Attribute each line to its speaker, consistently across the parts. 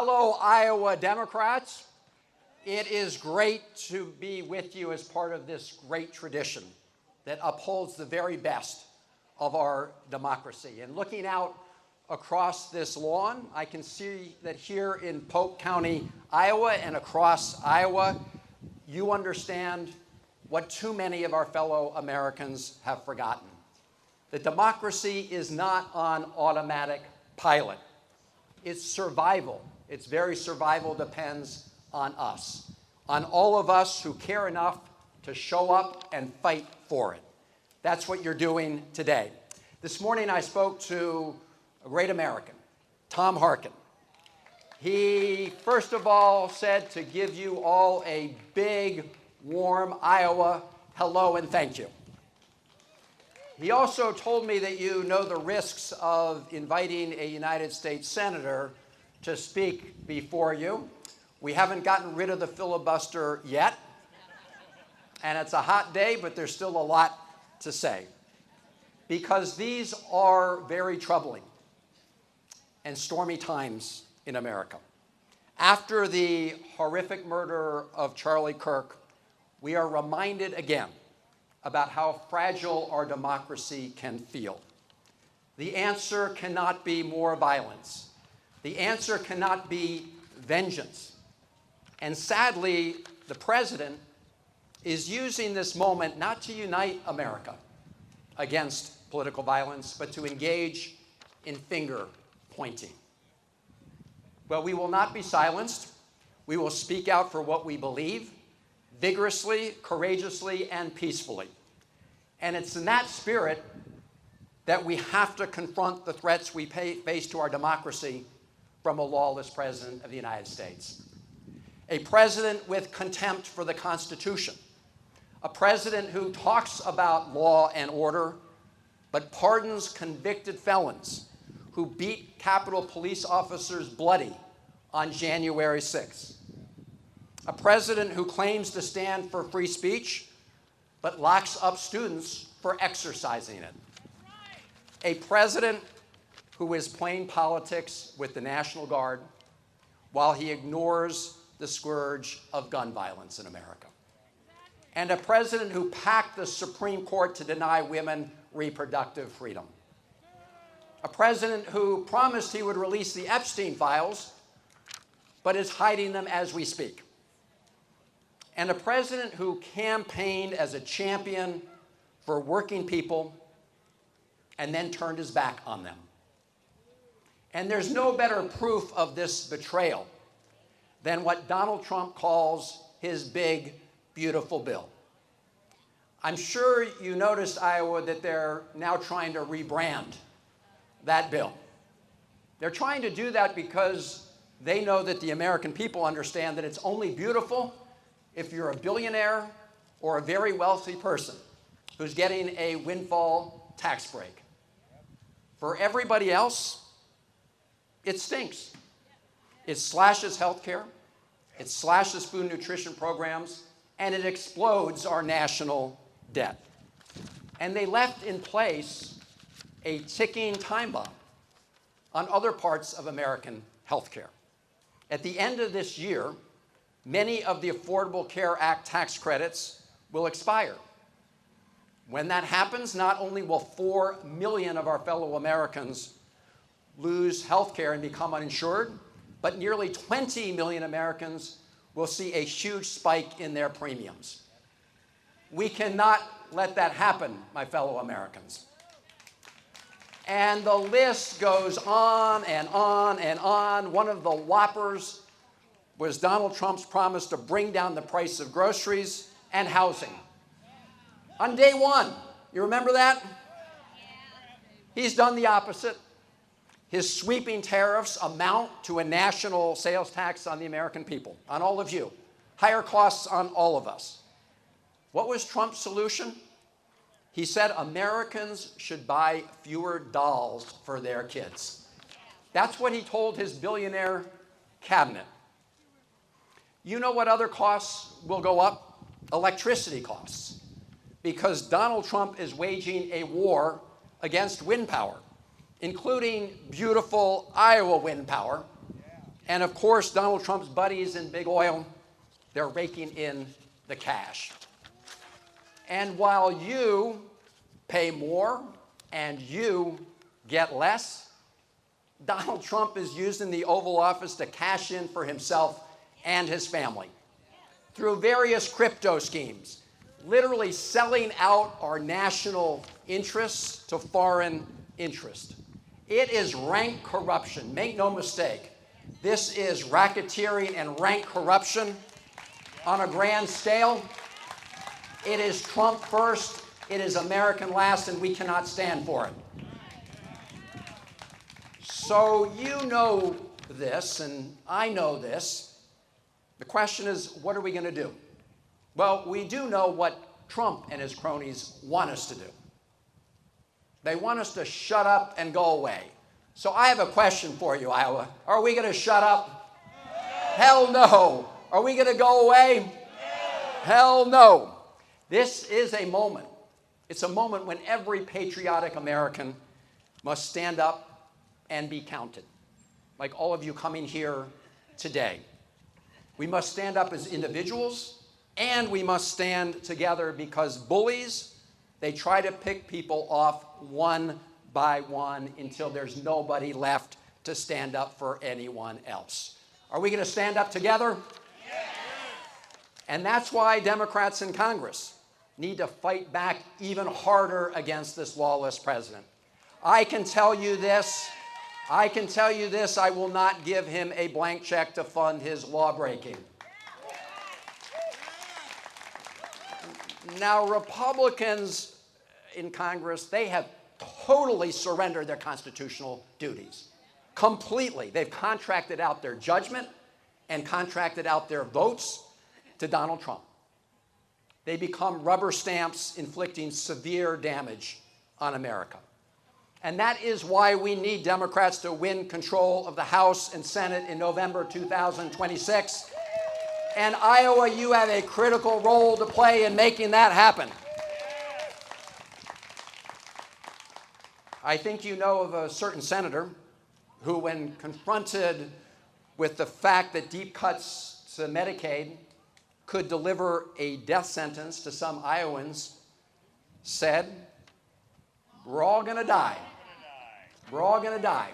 Speaker 1: Hello, Iowa Democrats. It is great to be with you as part of this great tradition that upholds the very best of our democracy. And looking out across this lawn, I can see that here in Polk County, Iowa, and across Iowa, you understand what too many of our fellow Americans have forgotten. That democracy is not on automatic pilot. Its survival, its very survival depends on us, on all of us who care enough to show up and fight for it. That's what you're doing today. This morning I spoke to a great American, Tom Harkin. He, first of all, said to give you all a big, warm Iowa hello and thank you. He also told me that you know the risks of inviting a United States senator to speak before you. We haven't gotten rid of the filibuster yet, and it's a hot day, but there's still a lot to say, because these are very troubling and stormy times in America. After the horrific murder of Charlie Kirk, we are reminded again about how fragile our democracy can feel. The answer cannot be more violence. The answer cannot be vengeance. And sadly, the president is using this moment not to unite America against political violence, but to engage in finger pointing. Well, we will not be silenced. We will speak out for what we believe, vigorously, courageously, and peacefully. And it's in that spirit that we have to confront the threats we face to our democracy from a lawless president of the United States. A president with contempt for the Constitution. A president who talks about law and order, but pardons convicted felons who beat Capitol Police officers bloody on January 6th. A president who claims to stand for free speech, but locks up students for exercising it. A president who is playing politics with the National Guard while he ignores the scourge of gun violence in America. And a president who packed the Supreme Court to deny women reproductive freedom. A president who promised he would release the Epstein files, but is hiding them as we speak. And a president who campaigned as a champion for working people and then turned his back on them. And there's no better proof of this betrayal than what Donald Trump calls his big, beautiful bill. I'm sure you noticed, Iowa, that they're now trying to rebrand that bill. They're trying to do that because they know that the American people understand that it's only beautiful if you're a billionaire or a very wealthy person who's getting a windfall tax break. For everybody else, it stinks. It slashes health care, it slashes food and nutrition programs, and it explodes our national debt. And they left in place a ticking time bomb on other parts of American health care. At the end of this year, many of the Affordable Care Act tax credits will expire. When that happens, not only will 4 million of our fellow Americans lose health care and become uninsured, but nearly 20 million Americans will see a huge spike in their premiums. We cannot let that happen, my fellow Americans. And the list goes on and on and on. One of the whoppers was Donald Trump's promise to bring down the price of groceries and housing. On day one, you remember that? He's done the opposite. His sweeping tariffs amount to a national sales tax on the American people, on all of you. Higher costs on all of us. What was Trump's solution? He said Americans should buy fewer dolls for their kids. That's what he told his billionaire cabinet. You know what other costs will go up? Electricity costs. Because Donald Trump is waging a war against wind power, including beautiful Iowa wind power, And of course, Donald Trump's buddies in big oil, they're raking in the cash. And while you pay more and you get less, Donald Trump is using the Oval Office to cash in for himself and his family through various crypto schemes, literally selling out our national interests to foreign interest. It is rank corruption. Make no mistake. This is racketeering and rank corruption on a grand scale. It is Trump first, it is American last, and we cannot stand for it. So you know this, and I know this. The question is, what are we going to do? Well, we do know what Trump and his cronies want us to do. They want us to shut up and go away. So I have a question for you, Iowa. Are we going to shut up? Hell no. Are we going to go away? Hell no. This is a moment. It's a moment when every patriotic American must stand up and be counted, like all of you coming here today. We must stand up as individuals, and we must stand together because bullies, they try to pick people off one by one until there's nobody left to stand up for anyone else. Are we going to stand up together? Yes. And that's why Democrats in Congress need to fight back even harder against this lawless president. I can tell you this, I will not give him a blank check to fund his lawbreaking. Now, Republicans in Congress, they have totally surrendered their constitutional duties. Completely. They've contracted out their judgment and contracted out their votes to Donald Trump. They become rubber stamps inflicting severe damage on America. And that is why we need Democrats to win control of the House and Senate in November 2026. And Iowa, you have a critical role to play in making that happen. I think you know of a certain senator who, when confronted with the fact that deep cuts to Medicaid could deliver a death sentence to some Iowans, said, "We're all going to die. We're all going to die."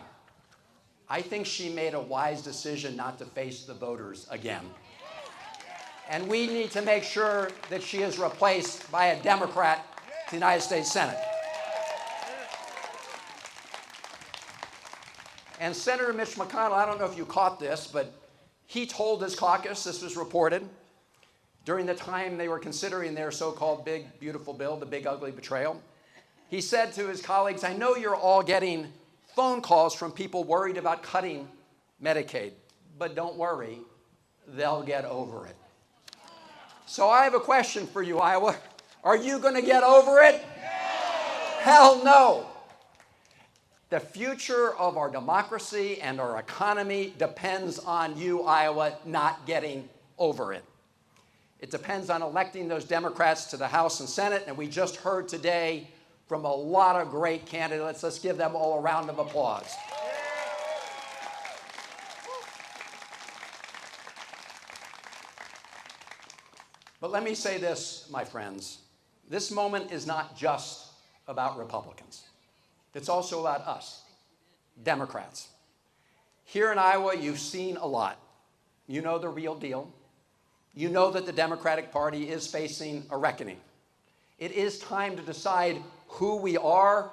Speaker 1: I think she made a wise decision not to face the voters again. And we need to make sure that she is replaced by a Democrat to the United States Senate. And Senator Mitch McConnell, I don't know if you caught this, but he told his caucus, this was reported, during the time they were considering their so-called big, beautiful bill, the big, ugly betrayal. He said to his colleagues, "I know you're all getting phone calls from people worried about cutting Medicaid, but don't worry, they'll get over it." So I have a question for you, Iowa. Are you going to get over it? No. Hell no. The future of our democracy and our economy depends on you, Iowa, not getting over it. It depends on electing those Democrats to the House and Senate, and we just heard today from a lot of great candidates. Let's give them all a round of applause. But let me say this, my friends. This moment is not just about Republicans. It's also about us, Democrats. Here in Iowa, you've seen a lot. You know the real deal. You know that the Democratic Party is facing a reckoning. It is time to decide who we are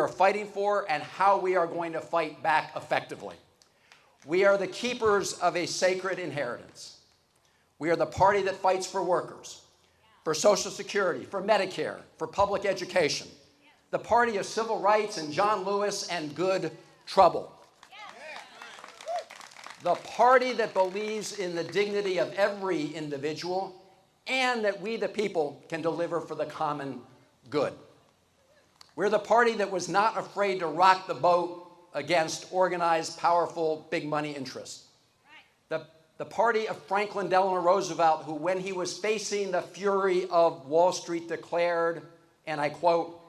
Speaker 1: fighting for, and how we are going to fight back effectively. We are the keepers of a sacred inheritance. We are the party that fights for workers, for Social Security, for Medicare, for public education. The party of civil rights and John Lewis and good trouble. The party that believes in the dignity of every individual and that we, the people, can deliver for the common good. We're the party that was not afraid to rock the boat against organized, powerful, big money interests. The party of Franklin Delano Roosevelt, who, when he was facing the fury of Wall Street, declared, and I quote,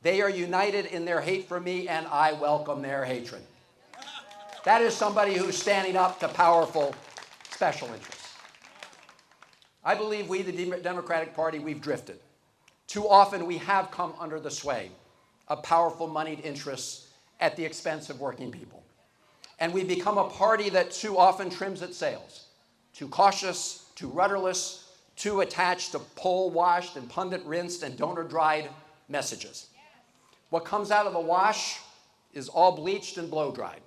Speaker 1: "They are united in their hate for me, and I welcome their hatred." That is somebody who's standing up to powerful special interests. I believe we, the Democratic Party, we've drifted. Too often we have come under the sway of powerful moneyed interests at the expense of working people. And we've become a party that too often trims its sails, too cautious, too rudderless, too attached to poll-washed and pundit-rinsed and donor-dried messages. What comes out of the wash is all bleached and blow-dried.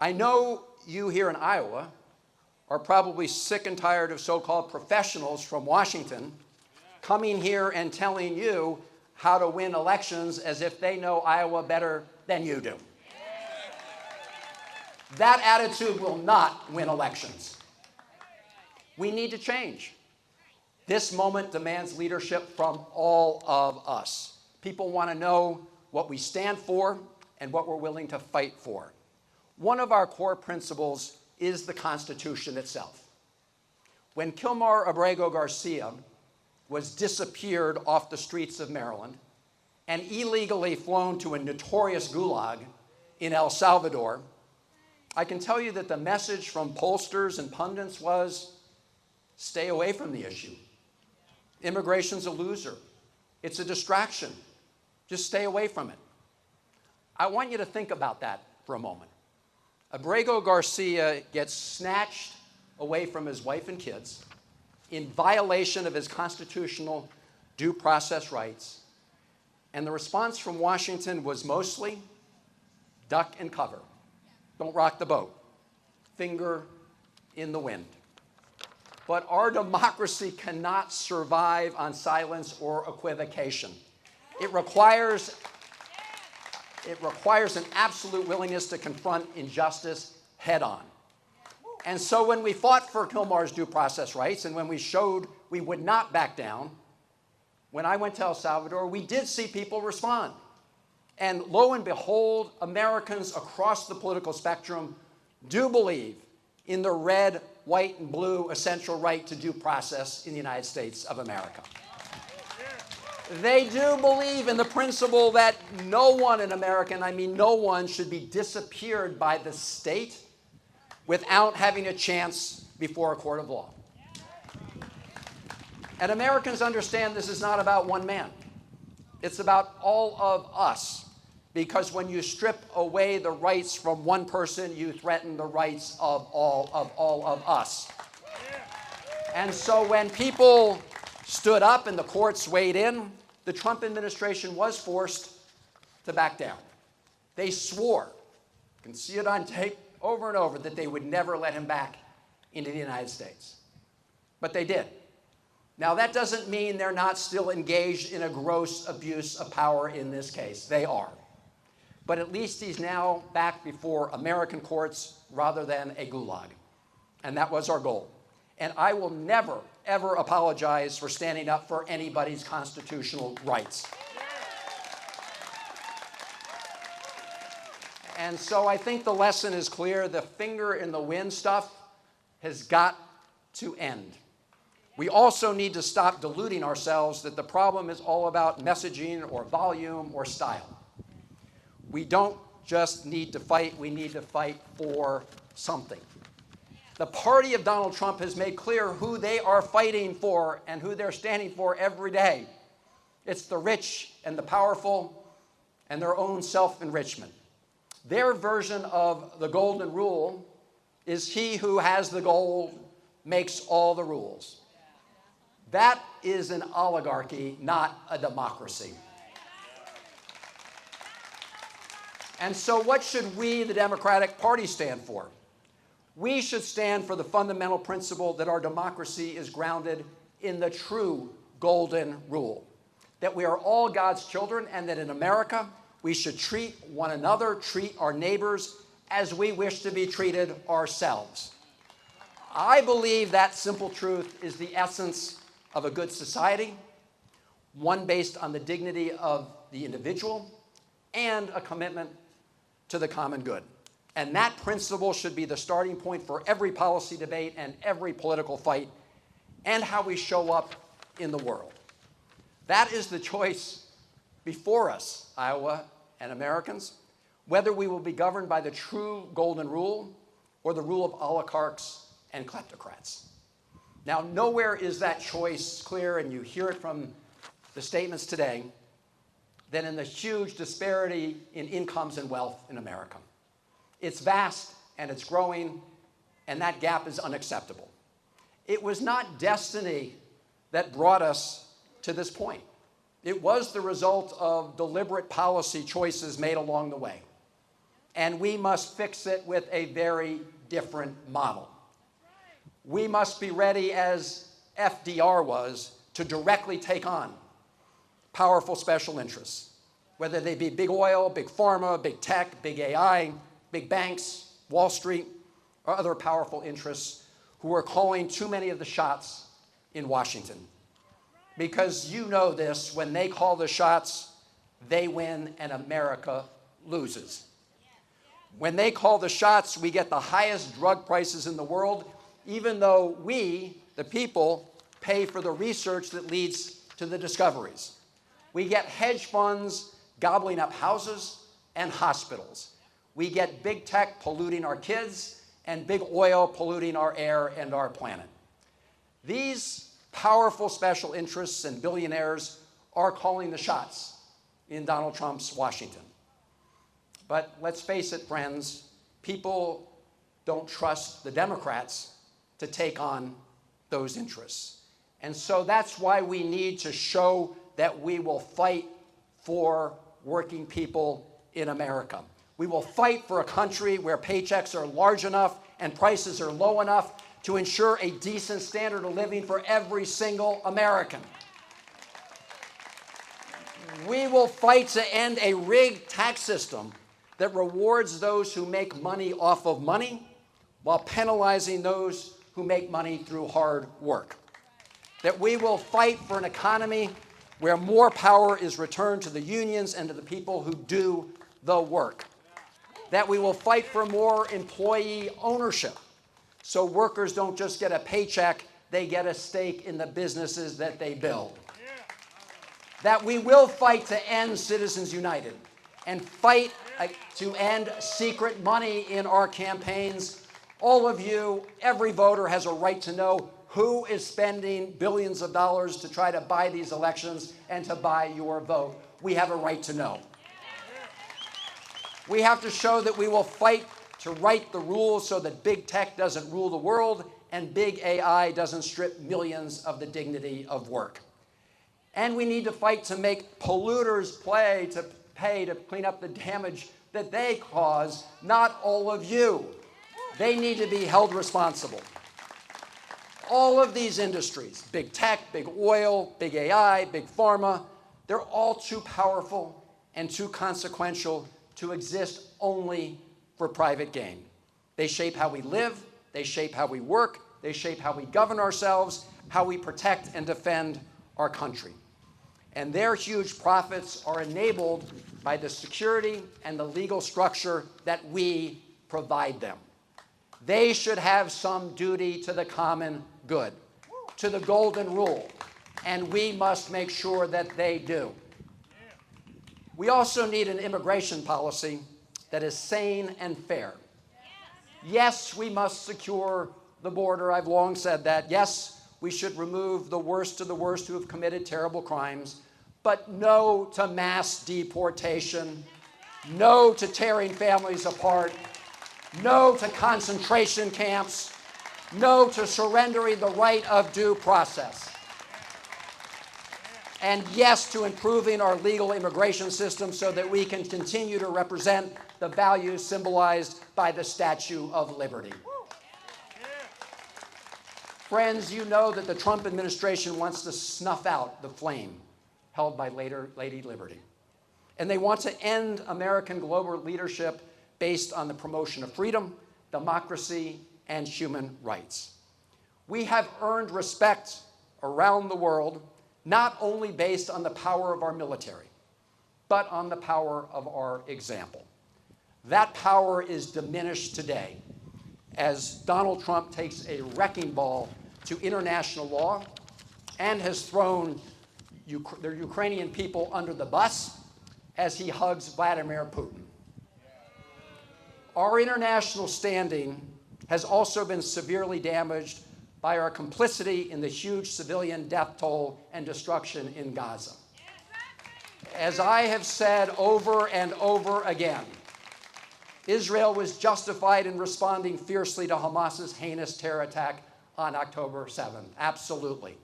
Speaker 1: I know you here in Iowa are probably sick and tired of so-called professionals from Washington coming here and telling you how to win elections as if they know Iowa better than you do. That attitude will not win elections. We need to change. This moment demands leadership from all of us. People want to know what we stand for and what we're willing to fight for. One of our core principles is the Constitution itself. When Kilmar Abrego Garcia was disappeared off the streets of Maryland and illegally flown to a notorious gulag in El Salvador, I can tell you that the message from pollsters and pundits was, stay away from the issue. Immigration's a loser. It's a distraction. Just stay away from it. I want you to think about that for a moment. Abrego Garcia gets snatched away from his wife and kids in violation of his constitutional due process rights, and the response from Washington was mostly duck and cover. Don't rock the boat. Finger in the wind. But our democracy cannot survive on silence or equivocation. It requires an absolute willingness to confront injustice head on. And so when we fought for Kilmar's due process rights and when we showed we would not back down, when I went to El Salvador, we did see people respond. And lo and behold, Americans across the political spectrum do believe in the red, white, and blue essential right to due process in the United States of America. They do believe in the principle that no one in America, and I mean no one, should be disappeared by the state without having a chance before a court of law. And Americans understand this is not about one man. It's about all of us. Because when you strip away the rights from one person, you threaten the rights of all of us. And so when people stood up and the courts weighed in, the Trump administration was forced to back down. They swore, you can see it on tape over and over, that they would never let him back into the United States. But they did. Now, that doesn't mean they're not still engaged in a gross abuse of power in this case. They are. But at least he's now back before American courts rather than a gulag. And that was our goal. And I will never, ever apologize for standing up for anybody's constitutional rights. And so I think the lesson is clear. The finger in the wind stuff has got to end. We also need to stop deluding ourselves that the problem is all about messaging or volume or style. We don't just need to fight, we need to fight for something. The party of Donald Trump has made clear who they are fighting for and who they're standing for every day. It's the rich and the powerful and their own self-enrichment. Their version of the golden rule is he who has the gold makes all the rules. That is an oligarchy, not a democracy. And so what should we, the Democratic Party, stand for? We should stand for the fundamental principle that our democracy is grounded in the true golden rule, that we are all God's children and that in America we should treat one another, treat our neighbors as we wish to be treated ourselves. I believe that simple truth is the essence of a good society, one based on the dignity of the individual and a commitment to the common good. And that principle should be the starting point for every policy debate and every political fight and how we show up in the world. That is the choice before us, Iowa and Americans. whether we will be governed by the true golden rule or the rule of oligarchs and kleptocrats. Now, nowhere is that choice clear, and you hear it from the statements today, than in the huge disparity in incomes and wealth in America. It's vast and it's growing, and that gap is unacceptable. It was not destiny that brought us to this point. It was the result of deliberate policy choices made along the way. And we must fix it with a very different model. We must be ready, as FDR was, to directly take on powerful special interests, whether they be big oil, big pharma, big tech, big AI, big banks, Wall Street, or other powerful interests who are calling too many of the shots in Washington. Because you know this, when they call the shots, they win and America loses. When they call the shots, we get the highest drug prices in the world, even though we, the people, pay for the research that leads to the discoveries. We get hedge funds gobbling up houses and hospitals. We get big tech polluting our kids and big oil polluting our air and our planet. These powerful special interests and billionaires are calling the shots in Donald Trump's Washington. But let's face it, friends, people don't trust the Democrats to take on those interests. And so that's why we need to show that we will fight for working people in America. We will fight for a country where paychecks are large enough and prices are low enough to ensure a decent standard of living for every single American. We will fight to end a rigged tax system that rewards those who make money off of money while penalizing those who make money through hard work. That we will fight for an economy where more power is returned to the unions and to the people who do the work. That we will fight for more employee ownership, so workers don't just get a paycheck, they get a stake in the businesses that they build. That we will fight to end Citizens United and fight to end secret money in our campaigns. All of you, every voter has a right to know who is spending billions of dollars to try to buy these elections and to buy your vote. We have a right to know. We have to show that we will fight to write the rules so that big tech doesn't rule the world and big AI doesn't strip millions of the dignity of work. And we need to fight to make polluters pay to clean up the damage that they cause, not all of you. They need to be held responsible. All of these industries, big tech, big oil, big AI, big pharma, they're all too powerful and too consequential to exist only for private gain. They shape how we live, they shape how we work, they shape how we govern ourselves, how we protect and defend our country. And their huge profits are enabled by the security and the legal structure that we provide them. They should have some duty to the common good, to the golden rule, and we must make sure that they do. We also need an immigration policy that is sane and fair. Yes, we must secure the border. I've long said that. Yes, we should remove the worst of the worst who have committed terrible crimes, but no to mass deportation, no to tearing families apart, no to concentration camps, no to surrendering the right of due process. And yes to improving our legal immigration system so that we can continue to represent the values symbolized by the Statue of Liberty. Friends, you know that the Trump administration wants to snuff out the flame held by Lady Liberty. And they want to end American global leadership based on the promotion of freedom, democracy, and human rights. We have earned respect around the world, not only based on the power of our military, but on the power of our example. That power is diminished today as Donald Trump takes a wrecking ball to international law and has thrown the Ukrainian people under the bus as he hugs Vladimir Putin. Our international standing has also been severely damaged by our complicity in the huge civilian death toll and destruction in Gaza. As I have said over and over again, Israel was justified in responding fiercely to Hamas's heinous terror attack on October 7th. Absolutely.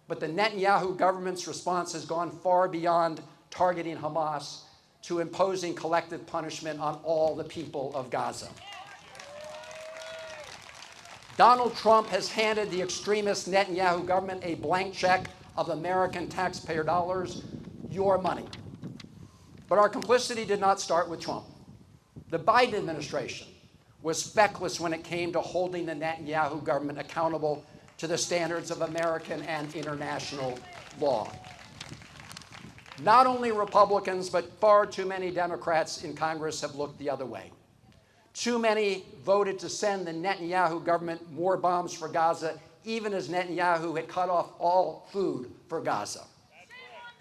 Speaker 1: But the Netanyahu government's response has gone far beyond targeting Hamas to imposing collective punishment on all the people of Gaza. Donald Trump has handed the extremist Netanyahu government a blank check of American taxpayer dollars, your money. But our complicity did not start with Trump. The Biden administration was feckless when it came to holding the Netanyahu government accountable to the standards of American and international law. Not only Republicans, but far too many Democrats in Congress have looked the other way. Too many voted to send the Netanyahu government more bombs for Gaza, even as Netanyahu had cut off all food for Gaza.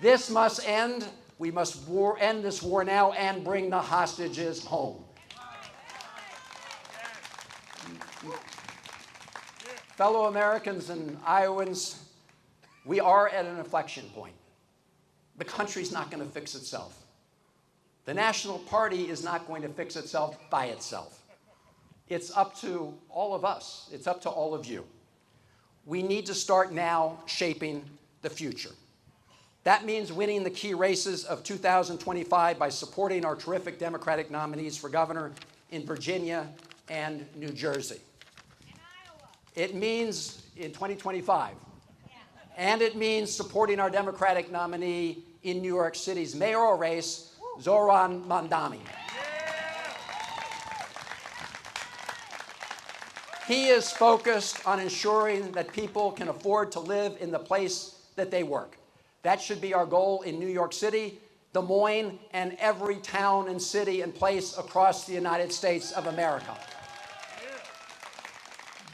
Speaker 1: This must end. We must end this war now and bring the hostages home. Fellow Americans and Iowans, we are at an inflection point. The country's not going to fix itself. The National Party is not going to fix itself by itself. It's up to all of us. It's up to all of you. We need to start now shaping the future. That means winning the key races of 2025 by supporting our terrific Democratic nominees for governor in Virginia and New Jersey. It means in 2025. And it means supporting our Democratic nominee in New York City's mayoral race, Zohran Mamdani. He is focused on ensuring that people can afford to live in the place that they work. That should be our goal in New York City, Des Moines, and every town and city and place across the United States of America.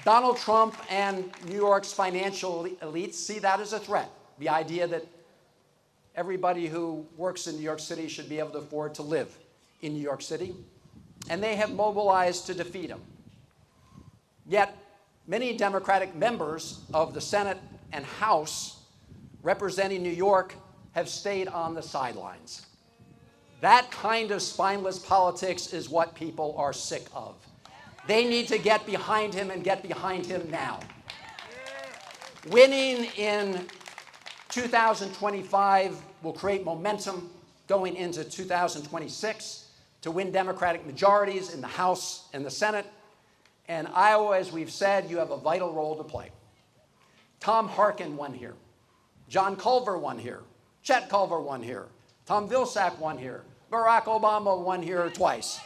Speaker 1: Donald Trump and New York's financial elites see that as a threat. The idea that everybody who works in New York City should be able to afford to live in New York City. And they have mobilized to defeat him. Yet, many Democratic members of the Senate and House representing New York have stayed on the sidelines. That kind of spineless politics is what people are sick of. They need to get behind him and get behind him now. Winning in 2025 will create momentum going into 2026 to win Democratic majorities in the House and the Senate. And Iowa, as we've said, you have a vital role to play. Tom Harkin won here. John Culver won here. Chet Culver won here. Tom Vilsack won here. Barack Obama won here twice.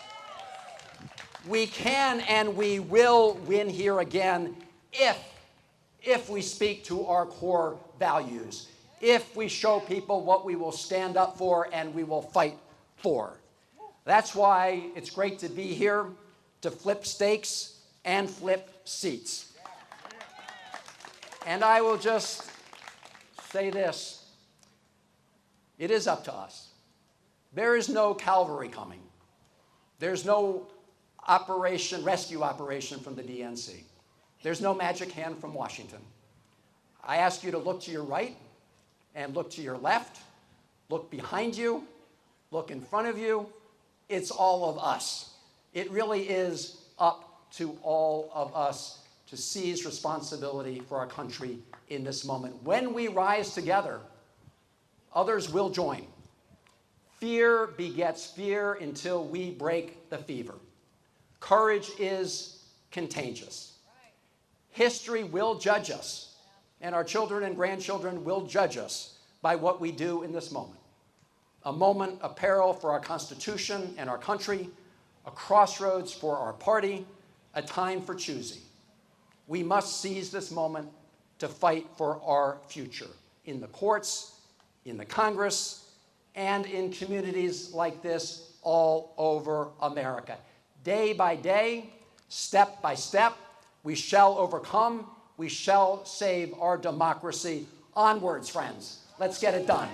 Speaker 1: We can and we will win here again if we speak to our core values, if we show people what we will stand up for and we will fight for. That's why it's great to be here to flip stakes and flip seats. And I will just say this. It is up to us. There is no cavalry coming. There's no rescue operation from the DNC. There's no magic hand from Washington. I ask you to look to your right and look to your left, look behind you, look in front of you. It's all of us. It really is up to all of us to seize responsibility for our country in this moment. When we rise together, others will join. Fear begets fear until we break the fever. Courage is contagious. History will judge us, and our children and grandchildren will judge us by what we do in this moment. A moment of peril for our Constitution and our country, a crossroads for our party, a time for choosing. We must seize this moment to fight for our future in the courts, in the Congress, and in communities like this all over America. Day by day, step by step, we shall overcome. We shall save our democracy. Onwards, friends. Let's get it done.